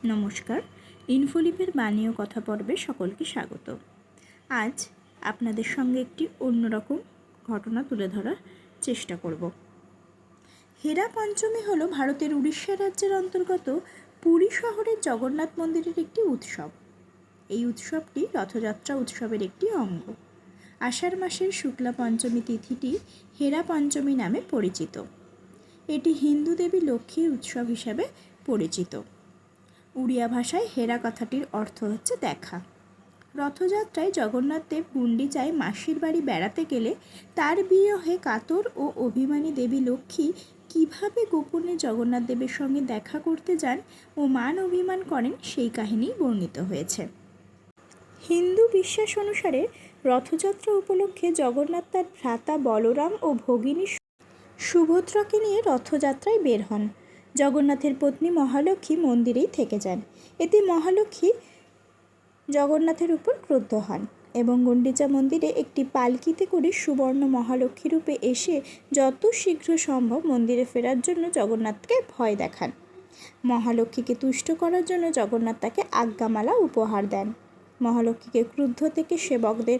নমস্কার, ইনফোলিপের বাণী ও কথা পর্বে সকলকে স্বাগত। আজ আপনাদের সঙ্গে একটি অন্যরকম ঘটনা তুলে ধরার চেষ্টা করব। হেরা পঞ্চমী হলো ভারতের উড়িষ্যা রাজ্যের অন্তর্গত পুরী শহরের জগন্নাথ মন্দিরের একটি উৎসব। এই উৎসবটি রথযাত্রা উৎসবের একটি অঙ্গ। আষাঢ় মাসের শুক্লা পঞ্চমী তিথিটি হেরা পঞ্চমী নামে পরিচিত। এটি হিন্দু দেবী লক্ষ্মীর উৎসব হিসাবে পরিচিত। উড়িয়া ভাষায় হেরা কথাটির অর্থ হচ্ছে দেখা। রথযাত্রায় জগন্নাথ দেব গুন্ডিচায় মাসির বাড়ি বেড়াতে গেলে তার বিরহে কাতর ও অভিমানী দেবী লক্ষ্মী কিভাবে গোপনে জগন্নাথ দেবের সঙ্গে দেখা করতে যান ও মান অভিমান করেন সেই কাহিনী বর্ণিত হয়েছে। হিন্দু বিশ্বাস অনুসারে রথযাত্রা উপলক্ষে জগন্নাথ তার ভ্রাতা বলরাম ও ভগিনী সুভদ্রাকে নিয়ে রথযাত্রায় বের হন। জগন্নাথের পত্নী মহালক্ষ্মী মন্দিরেই থেকে যান। এতে মহালক্ষ্মী জগন্নাথের উপর ক্রুদ্ধ হন এবং গুন্ডিচা মন্দিরে একটি পালকিতে করে সুবর্ণ মহালক্ষ্মী রূপে এসে যত শীঘ্র সম্ভব মন্দিরে ফেরার জন্য জগন্নাথকে ভয় দেখান। মহালক্ষ্মীকে তুষ্ট করার জন্য জগন্নাথ তাকে আজ্ঞামালা উপহার দেন। মহালক্ষ্মীকে ক্রুদ্ধ থেকে সেবকদের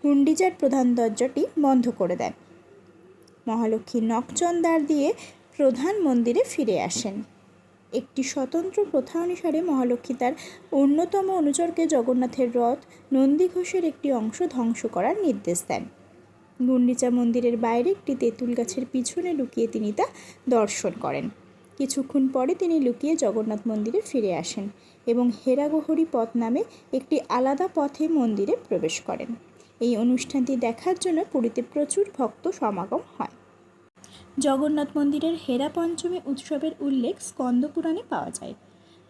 গুন্ডিচার প্রধান দরজাটি বন্ধ করে দেন। মহালক্ষ্মী নকচন দ্বার দিয়ে প্রধান মন্দিরে ফিরে আসেন। একটি স্বতন্ত্র প্রথা অনুসারে মহালক্ষ্মী তার অন্যতম অনুচরকে জগন্নাথের রথ নন্দীঘোষের একটি অংশ ধ্বংস করার নির্দেশ দেন। গুন্ডিচা মন্দিরের বাইরে একটি তেঁতুল গাছের পিছনে লুকিয়ে তিনি তা দর্শন করেন। কিছুক্ষণ পরে তিনি লুকিয়ে জগন্নাথ মন্দিরে ফিরে আসেন এবং হেরাগহরী পথ নামে একটি আলাদা পথে মন্দিরে প্রবেশ করেন। এই অনুষ্ঠানটি দেখার জন্য পুরীতে প্রচুর ভক্ত সমাগম হয়। জগন্নাথ মন্দিরের হেরা পঞ্চমী উৎসবের উল্লেখ স্কন্দ পুরাণে পাওয়া যায়।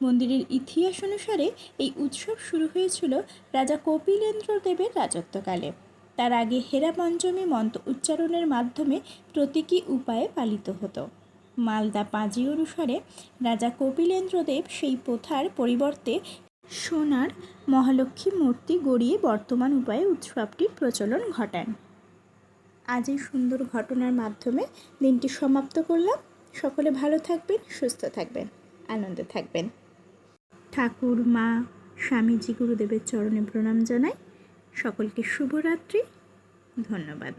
মন্দিরের ইতিহাস অনুসারে এই উৎসব শুরু হয়েছিল রাজা কপিলেন্দ্র দেবের রাজত্বকালে। তার আগে হেরা পঞ্চমী মন্ত্র উচ্চারণের মাধ্যমে প্রতীকী উপায়ে পালিত হতো। মালদা পাঁজি অনুসারে রাজা কপিলেন্দ্র দেব সেই প্রথার পরিবর্তে সোনার মহালক্ষ্মী মূর্তি গড়িয়ে বর্তমান উপায়ে উৎসবটির প্রচলন ঘটান। আজ এই সুন্দর ঘটনার মাধ্যমে দিনটি সমাপ্ত করলাম। সকলে ভালো থাকবেন, সুস্থ থাকবেন, আনন্দে থাকবেন। ঠাকুর, মা, স্বামীজি, গুরুদেবের চরণে প্রণাম জানাই। সকলকে শুভরাত্রি। ধন্যবাদ।